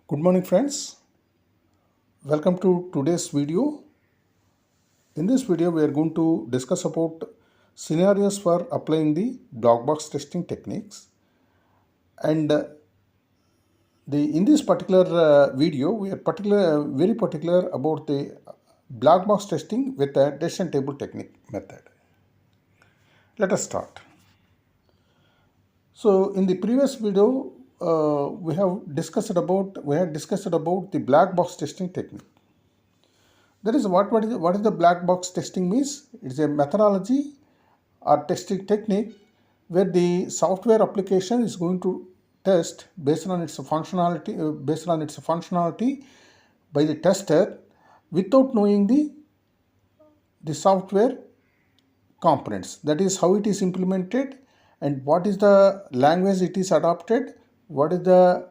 Good morning friends, welcome to today's video. In this video we are going to discuss about scenarios for applying the black box testing techniques, and in this particular video we are very particular about the black box testing with a decision table technique method. Let us start. So in the previous video we had discussed about the black box testing technique. That is what is the black box testing means? It is a methodology or testing technique where the software application is going to test based on its functionality by the tester without knowing the software components. That is how it is implemented and what is the language it is adopted, what is the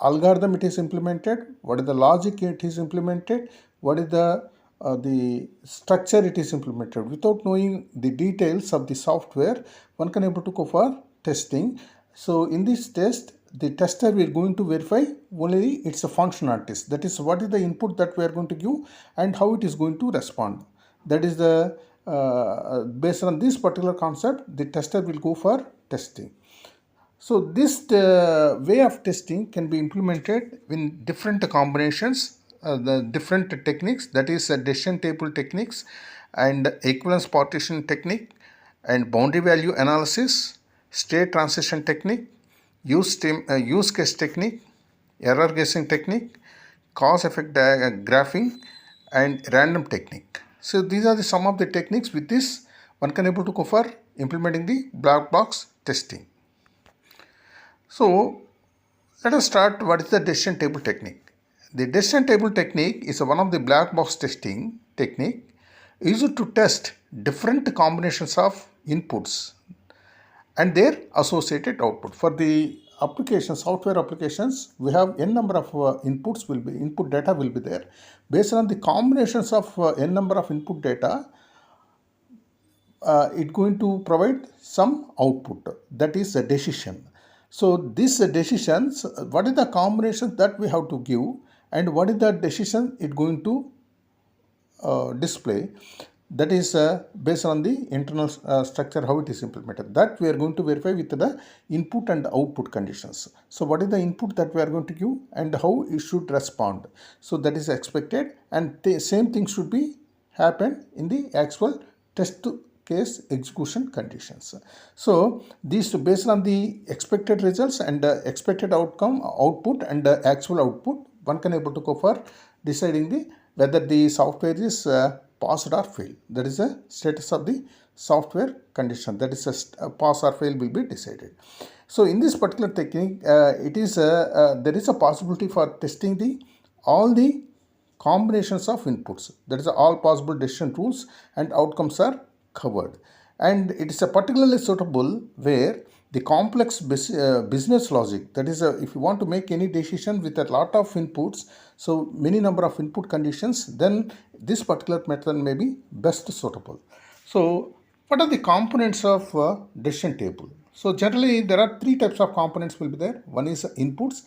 algorithm it is implemented, what is the logic it is implemented, what is the structure it is implemented. Without knowing the details of the software, one can able to go for testing. So in this test, the tester we are going to verify only its functionalities. That is what is the input that we are going to give and how it is going to respond. That is the based on this particular concept, the tester will go for testing. So this way of testing can be implemented in different combinations, the different techniques, that is decision table techniques and equivalence partition technique and boundary value analysis, state transition technique, use case technique, error guessing technique, cause effect graphing and random technique. So these are some of the techniques. With this one can able to go for implementing the black box testing. So let us start. What is the decision table technique? The decision table technique is one of the black box testing technique used to test different combinations of inputs and their associated output. For the applications, software applications, we have n number of input data will be there. Based on the combinations of n number of input data, it going to provide some output, that is a decision. So these decisions, what is the combinations that we have to give and what is the decision it going to display, that is based on the internal structure, how it is implemented. That we are going to verify with the input and output conditions. So what is the input that we are going to give and how it should respond. So that is expected, and the same thing should be happen in the actual test case execution conditions. So these based on the expected results and expected output and actual output, one can able to go for deciding the whether the software is passed or fail. That is a status of the software condition. That is a pass or fail will be decided. So in this particular technique, there is a possibility for testing all the combinations of inputs. That is all possible decision rules and outcomes are covered, and it is a particularly suitable where the complex business logic, that is if you want to make any decision with a lot of inputs, so many number of input conditions, then this particular method may be best suitable. So what are the components of decision table? So generally there are three types of components will be there. One is inputs.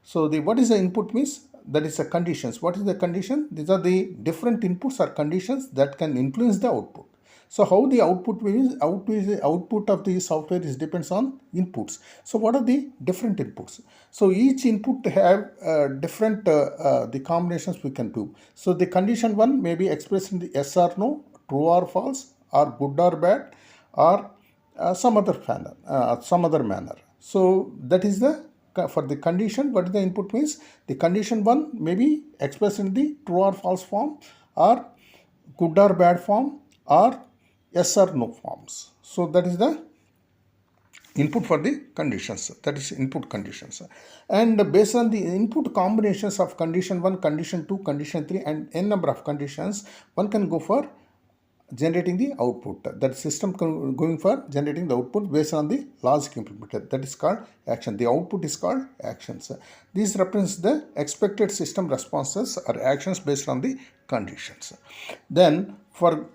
So what is the input means? That is the conditions. What is the condition? These are the different inputs or conditions that can influence the output. So how the output of the software is depends on inputs. So what are the different inputs? So each input have different the combinations we can do. So the condition one may be expressed in the yes or no, true or false, or good or bad, or some other manner. So that is the for the condition. What is the input means? The condition one may be expressed in the true or false form, or good or bad form, or yes or no forms. So that is the input for the conditions. That is input conditions. And based on the input combinations of condition 1, condition 2, condition 3 and n number of conditions, one can go for generating the output. That system going for generating the output based on the logic implemented. That is called action. The output is called actions. These represents the expected system responses or actions based on the conditions. Then for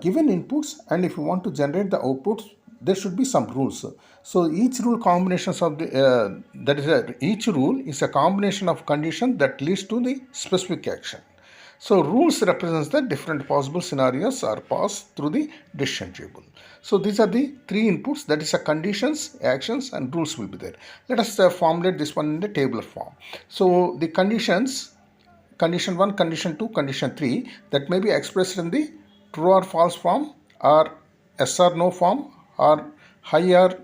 given inputs, and if you want to generate the outputs there should be some rules. So each rule combinations of the each rule is a combination of condition that leads to the specific action. So rules represents the different possible scenarios are passed through the decision table. So these are the three inputs, that is a conditions, actions and rules will be there. Let us formulate this one in the table form. So the conditions, condition 1, condition 2, condition 3, that may be expressed in the true or false form, or yes or no form, or high or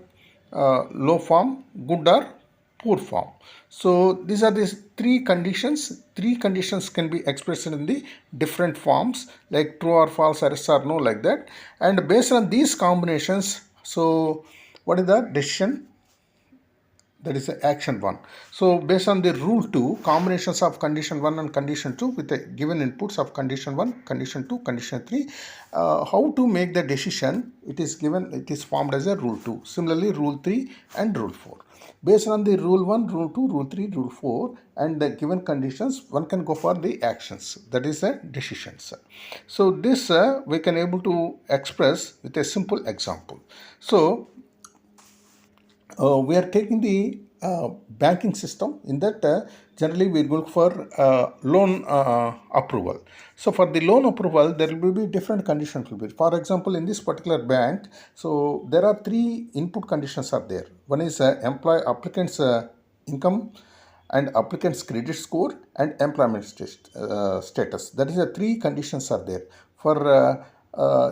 low form, good or poor form. So these are the three conditions. Three conditions can be expressed in the different forms like true or false or yes or no, like that. And based on these combinations, so what is the decision? That is the action 1. So based on the rule 2, combinations of condition 1 and condition 2 with the given inputs of condition 1, condition 2, condition 3, how to make the decision, it is given, it is formed as a rule 2. Similarly, rule 3 and rule 4. Based on the rule 1, rule 2, rule 3, rule 4 and the given conditions, one can go for the actions, that is the decisions. So this we can able to express with a simple example. So we are taking the banking system. In that, generally we look for loan approval. So for the loan approval, there will be different conditions. For example, in this particular bank, so there are three input conditions are there. One is applicant's income, and applicant's credit score and employment status. That is the three conditions are there for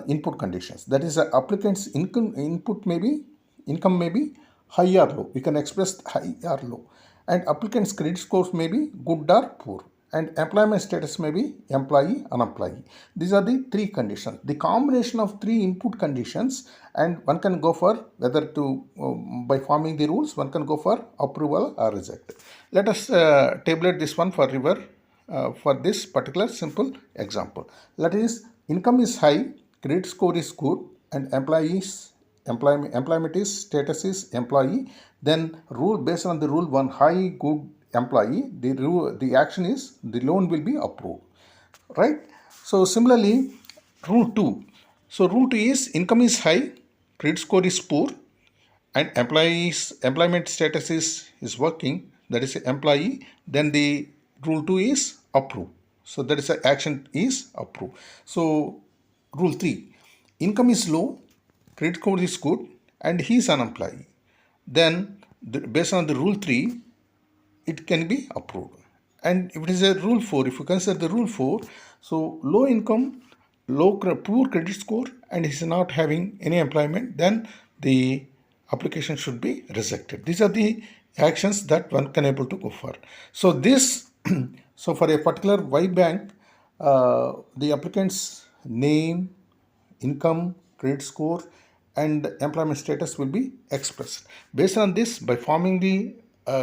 input conditions. That is applicant's income may be high or low. We can express high or low. And applicant's credit scores may be good or poor. And employment status may be employee, unemployee. These are the three conditions. The combination of three input conditions, and one can go for whether to, by forming the rules, one can go for approval or reject. Let us tabulate this one for this particular simple example. That is, income is high, credit score is good, and employment is status is employee. Then rule, based on the rule 1, high, good, employee, the action is the loan will be approved, right? So similarly, rule 2. So rule 2 is income is high, credit score is poor, and employment status is working, that is employee. Then the rule 2 is approved. So that is the action is approved. So rule 3, income is low, credit score is good, and he is an employee. Then based on the rule 3, it can be approved. And if it is a rule 4, if you consider the rule 4, so low income, poor credit score, and he is not having any employment, then the application should be rejected. These are the actions that one can able to go for. So this, so for a particular Y bank, the applicant's name, income, credit score, and employment status will be expressed. Based on this, by forming the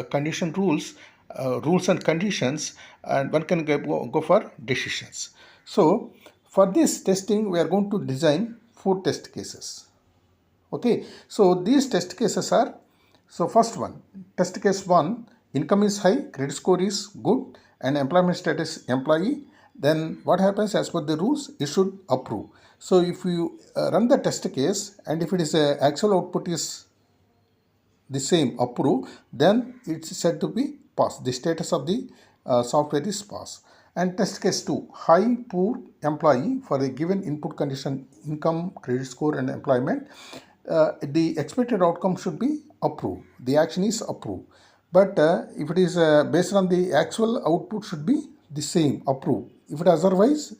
condition rules and conditions, and one can go for decisions. So for this testing, we are going to design 4 test cases. Okay, so these test cases are, so first one, test case 1, income is high, credit score is good, and employment status employee. Then what happens, as per the rules, it should approve. So if you run the test case, and if it is actual output is the same, approve, then it's said to be pass. The status of the software is pass. And test case 2, high, poor, employee, for a given input condition, income, credit score and employment, the expected outcome should be approved. The action is approved. But if it is based on the actual output, should be the same, approved. If it is otherwise,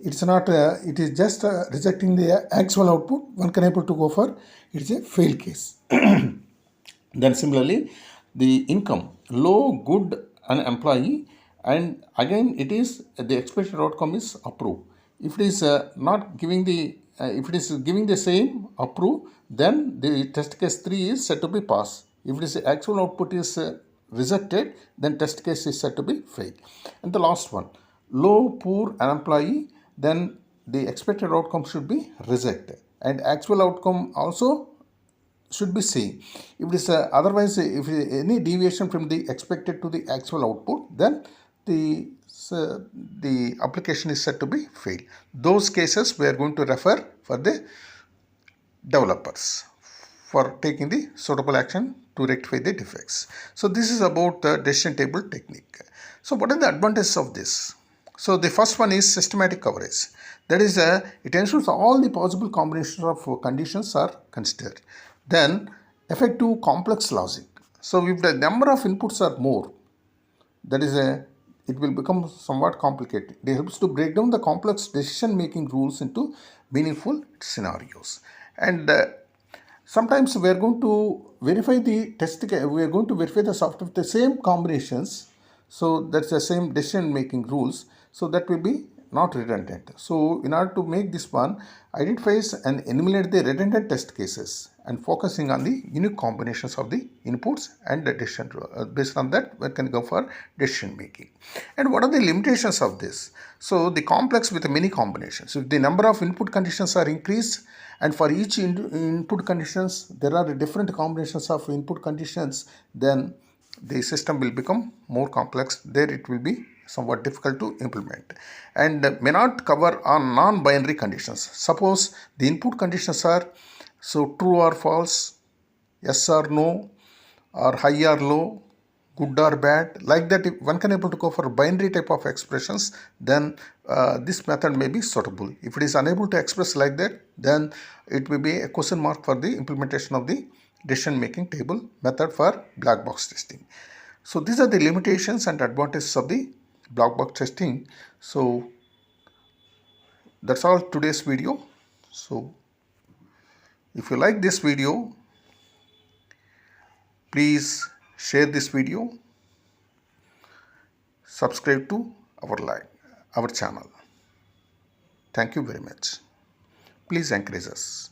it's not, it is just rejecting the actual output, one can able to go for, it's a fail case. Then similarly, the income, low, good, an employee, and again it is the expected outcome is approved. If it is not giving the, if it is giving the same, approve, then the test case 3 is said to be pass. If it is the actual output is rejected, then test case is said to be fail. And the last one, low, poor, an employee, then the expected outcome should be rejected, and actual outcome also should be same. If it is otherwise, if any deviation from the expected to the actual output, then the application is said to be failed. Those cases we are going to refer for the developers for taking the suitable action to rectify the defects. So this is about the decision table technique. So what are the advantages of this? So the first one is systematic coverage. That is, it ensures all the possible combinations of conditions are considered. Then effective complex logic. So if the number of inputs are more, that is it will become somewhat complicated. It helps to break down the complex decision making rules into meaningful scenarios. And sometimes we are going to verify the test, we are going to verify the software with the same combinations. So that's the same decision making rules. So that will be not redundant. So in order to make this one, identifies and eliminate the redundant test cases and focusing on the unique combinations of the inputs and the decision. Based on that, we can go for decision making. And what are the limitations of this? So the complex with many combinations. If the number of input conditions are increased, and for each input conditions there are different combinations of input conditions, then the system will become more complex. There it will be somewhat difficult to implement and may not cover on non-binary conditions. Suppose the input conditions are so true or false, yes or no, or high or low, good or bad, like that. If one can able to go for binary type of expressions, then this method may be suitable. If it is unable to express like that, then it will be a question mark for the implementation of the decision making table method for black box testing. So these are the limitations and advantages of the black box testing. So that's all today's video. So if you like this video, please share this video, subscribe to our channel. Thank you very much. Please encourage us.